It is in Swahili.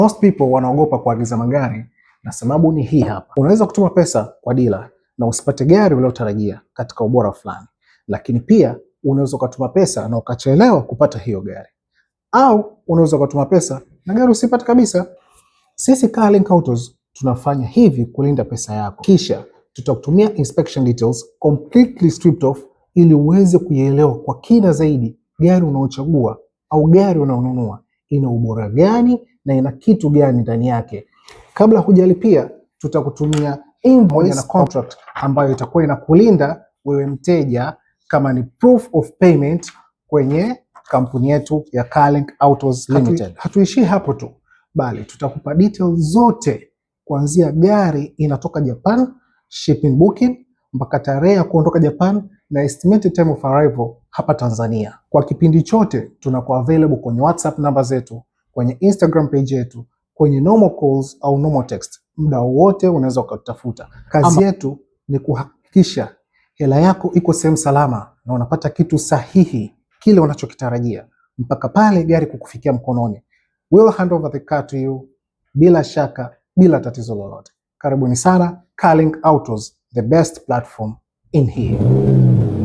Most people wanaogopa kuagiza magari na sababu ni hii hapa. Unaweza kutuma pesa kwa dealer na usipate gari uliotarajia katika ubora fulani, lakini pia unaweza kutuma pesa na ukachelewa kupata hiyo gari, au unaweza kutuma pesa na gari usipate kabisa. Sisi Carlink Autos tunafanya hivi kulinda pesa yako, kisha tutakutumia inspection details completely stripped off ili uweze kuielewa kwa kina zaidi gari unaochagua au gari unaonunua ina ubora gani na ina kitu gani ndani yake. Kabla hujalipia, tutakutumia invoice na contract ambayo itakuwa inakulinda wewe mteja kama ni proof of payment kwenye kampuni yetu ya Carlink Autos Limited. Hatuishii hapo tu, bali tutakupa details zote kuanzia gari inatoka Japan, shipping booking, mpaka tarehe ya kuondoka Japan na estimated time of arrival hapa Tanzania. Kwa kipindi chote tunakuwa available kwenye WhatsApp namba zetu, kwenye Instagram page yetu, kwenye normal calls au normal text. Muda wote unaweza ukatafuta. Kazi yetu ni kuhakikisha hela yako iko sehemu salama na unapata kitu sahihi, kile unachokitarajia, mpaka pale gari kukufikia mkononi. We'll hand over the car to you bila shaka, bila tatizo lolote. Karibuni sana Carlink Autos, the best platform in here.